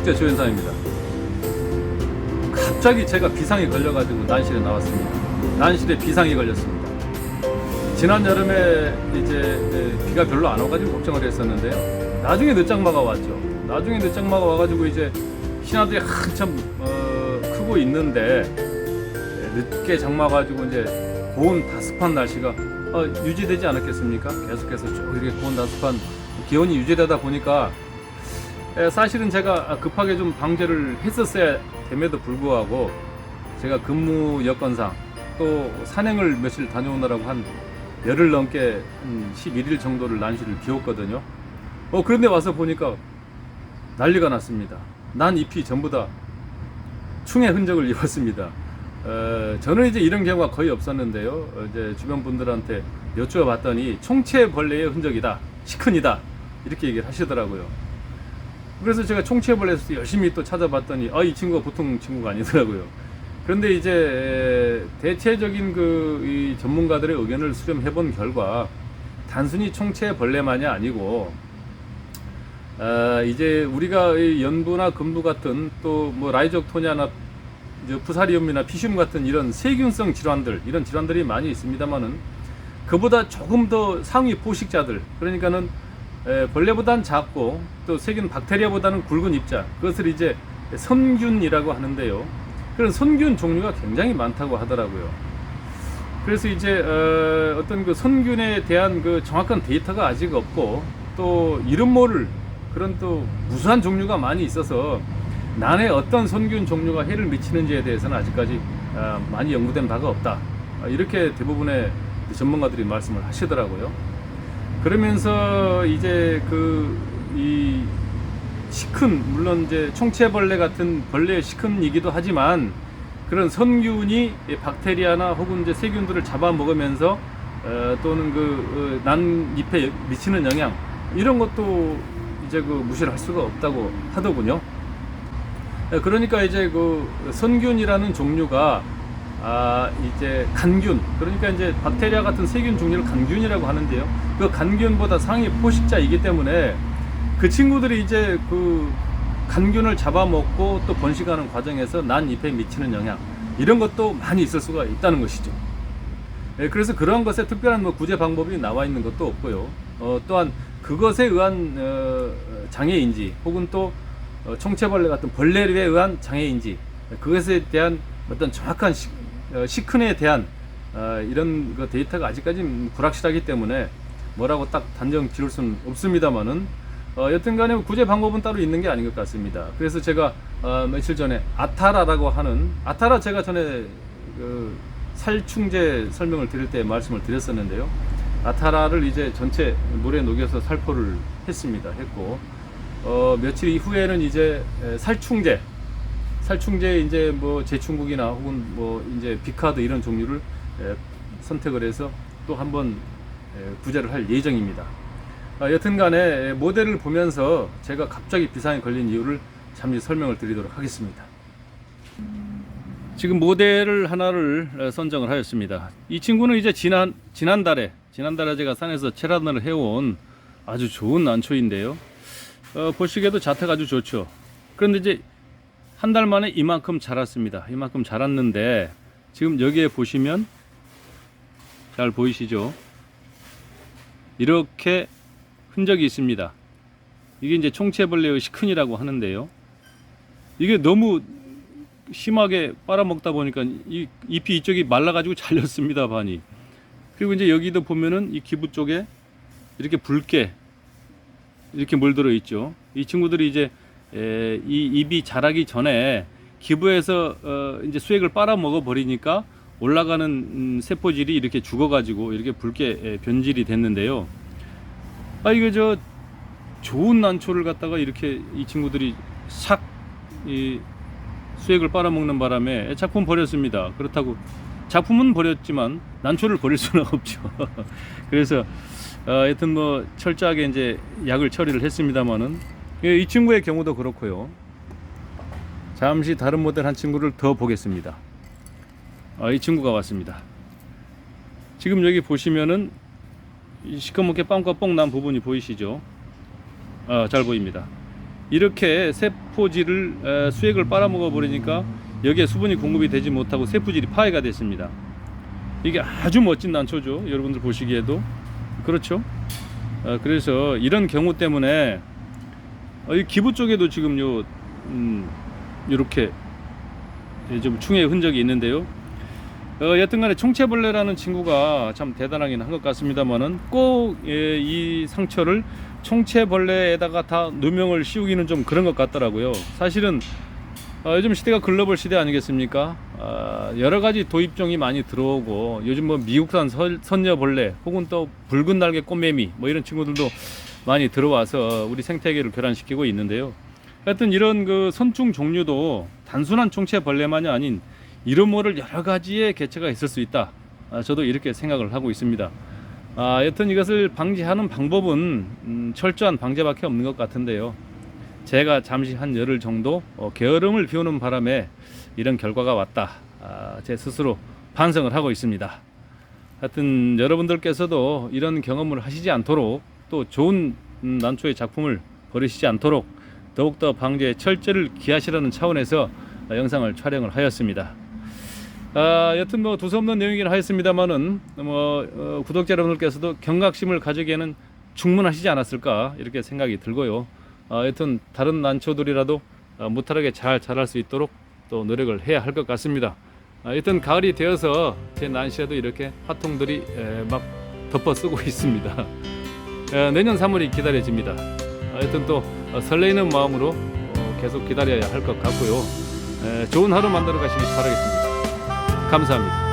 구독자 조현상입니다. 갑자기 제가 비상이 걸려가지고 난실에 나왔습니다. 난실에 비상이 걸렸습니다. 지난 여름에 이제 비가 별로 안 와가지고 걱정을 했었는데요. 나중에 늦장마가 왔죠. 나중에 늦장마가 와가지고 이제 신하들이 한참 크고 있는데 늦게 장마 가지고 이제 고온 다습한 날씨가 유지되지 않았겠습니까? 계속해서 쭉 이렇게 고온 다습한 기온이 유지되다 보니까 사실은 제가 급하게 좀 방제를 했었어야 됨에도 불구하고 제가 근무 여건상 또 산행을 며칠 다녀오느라고 한 열흘 넘게 11일 정도를 난실을 비웠거든요. 그런데 와서 보니까 난리가 났습니다. 난 잎이 전부 다 충의 흔적을 입었습니다. 저는 이제 이런 경우가 거의 없었는데요. 이제 주변 분들한테 여쭈어봤더니 총체벌레의 흔적이다, 시큰이다 이렇게 얘기를 하시더라고요. 그래서 제가 총체벌레에서 열심히 또 찾아봤더니 이 친구가 보통 친구가 아니더라고요. 그런데 이제 대체적인 이 전문가들의 의견을 수렴해본 결과 단순히 총체벌레만이 아니고 이제 우리가 연부나 금부 같은 또 뭐 라이족토냐나 푸사리움이나 피슘 같은 이런 세균성 질환들, 이런 질환들이 많이 있습니다만은 그보다 조금 더 상위 포식자들, 그러니까는 벌레보다는 작고 또 세균 박테리아보다는 굵은 입자, 그것을 이제 선균이라고 하는데요. 그런 선균 종류가 굉장히 많다고 하더라고요. 그래서 이제 어떤 그 선균에 대한 그 정확한 데이터가 아직 없고 또 이름 모를 그런 또 무수한 종류가 많이 있어서 난에 어떤 선균 종류가 해를 미치는지에 대해서는 아직까지 많이 연구된 바가 없다, 이렇게 대부분의 전문가들이 말씀을 하시더라고요. 그러면서 이제 이 시큰, 물론 이제 총체벌레 같은 벌레의 시큰이기도 하지만 그런 선균이 박테리아나 혹은 이제 세균들을 잡아먹으면서 또는 난 잎에 미치는 영향, 이런 것도 이제 무시를 할 수가 없다고 하더군요. 그러니까 이제 선균이라는 종류가 이제 간균, 그러니까 이제 박테리아 같은 세균 종류를 간균이라고 하는데요. 그 간균보다 상위 포식자이기 때문에 그 친구들이 이제 간균을 잡아먹고 또 번식하는 과정에서 난 잎에 미치는 영향, 이런 것도 많이 있을 수가 있다는 것이죠. 그래서 그러한 것에 특별한 구제 방법이 나와 있는 것도 없고요. 또한 그것에 의한 장애인지 혹은 또 총체벌레 같은 벌레에 의한 장애인지, 그것에 대한 어떤 정확한 시큰에 대한 이런 데이터가 아직까지 불확실하기 때문에 뭐라고 딱 단정 지을 수는 없습니다만은 여튼간에 구제 방법은 따로 있는 게 아닌 것 같습니다. 그래서 제가 며칠 전에 아타라라고 하는, 아타라 제가 전에 살충제 설명을 드릴 때 말씀을 드렸었는데요. 아타라를 이제 전체 물에 녹여서 살포를 했고 며칠 이후에는 이제 살충제 이제 제충국이나 혹은 이제 비카드 이런 종류를 선택을 해서 또 한번 구제를 할 예정입니다. 여튼간에 모델을 보면서 제가 갑자기 비상에 걸린 이유를 잠시 설명을 드리도록 하겠습니다. 지금 모델을 하나를 선정을 하였습니다. 이 친구는 이제 지난달에 제가 산에서 체라던을 해온 아주 좋은 난초인데요. 보시기에도 자태가 아주 좋죠. 그런데 이제 한 달 만에 이만큼 자랐습니다. 이만큼 자랐는데 지금 여기에 보시면 잘 보이시죠? 이렇게 흔적이 있습니다. 이게 이제 총체벌레의 시큰이라고 하는데요. 이게 너무 심하게 빨아먹다 보니까 이 잎이 이쪽이 말라가지고 잘렸습니다, 반이. 그리고 이제 여기도 보면은 이 기부 쪽에 이렇게 붉게 이렇게 물들어 있죠. 이 친구들이 이제 이 잎이 자라기 전에 기부에서 이제 수액을 빨아먹어 버리니까 올라가는 세포질이 이렇게 죽어가지고 이렇게 붉게 변질이 됐는데요. 이거 좋은 난초를 갖다가 이렇게 이 친구들이 이 수액을 빨아먹는 바람에 작품 버렸습니다. 그렇다고 작품은 버렸지만 난초를 버릴 수는 없죠. 그래서 하여튼 철저하게 이제 약을 처리를 했습니다만은 이 친구의 경우도 그렇고요. 잠시 다른 모델 한 친구를 더 보겠습니다. 이 친구가 왔습니다. 지금 여기 보시면은 시커멓게 빵과 뽕 난 부분이 보이시죠? 잘 보입니다. 이렇게 세포질을 수액을 빨아먹어 버리니까 여기에 수분이 공급이 되지 못하고 세포질이 파괴가 됐습니다. 이게 아주 멋진 난초죠. 여러분들 보시기에도 그렇죠. 그래서 이런 경우 때문에 이 기부 쪽에도 지금 이렇게 좀 충의 흔적이 있는데요. 여튼간에 총체벌레라는 친구가 참 대단하긴 한 것 같습니다만은 꼭 이 상처를 총체벌레에다가 다 누명을 씌우기는 좀 그런 것 같더라고요. 사실은 요즘 시대가 글로벌 시대 아니겠습니까? 여러 가지 도입종이 많이 들어오고 요즘 뭐 미국산 선녀벌레 혹은 또 붉은 날개 꽃매미 뭐 이런 친구들도 많이 들어와서 우리 생태계를 교란시키고 있는데요. 하여튼 이런 그 선충 종류도 단순한 총체벌레만이 아닌 이런 모를 여러 가지의 개체가 있을 수 있다. 저도 이렇게 생각을 하고 있습니다. 여튼 이것을 방지하는 방법은 철저한 방제밖에 없는 것 같은데요. 제가 잠시 한 열흘 정도 게으름을 피우는 바람에 이런 결과가 왔다. 제 스스로 반성을 하고 있습니다. 하여튼 여러분들께서도 이런 경험을 하시지 않도록 또 좋은 난초의 작품을 버리시지 않도록 더욱더 방제에 철저를 기하시라는 차원에서 영상을 촬영을 하였습니다. 여튼 뭐 두서없는 내용이긴 하였습니다만은 구독자 여러분들께서도 경각심을 가지기에는 충분하시지 않았을까 이렇게 생각이 들고요. 여튼 다른 난초들이라도 무탈하게 잘 자랄 수 있도록 또 노력을 해야 할 것 같습니다. 여튼 가을이 되어서 제 난시에도 이렇게 화통들이 막 덮어 쓰고 있습니다. 내년 3월이 기다려집니다. 여튼 또 설레이는 마음으로 계속 기다려야 할 것 같고요. 좋은 하루 만들어 가시길 바라겠습니다. 감사합니다.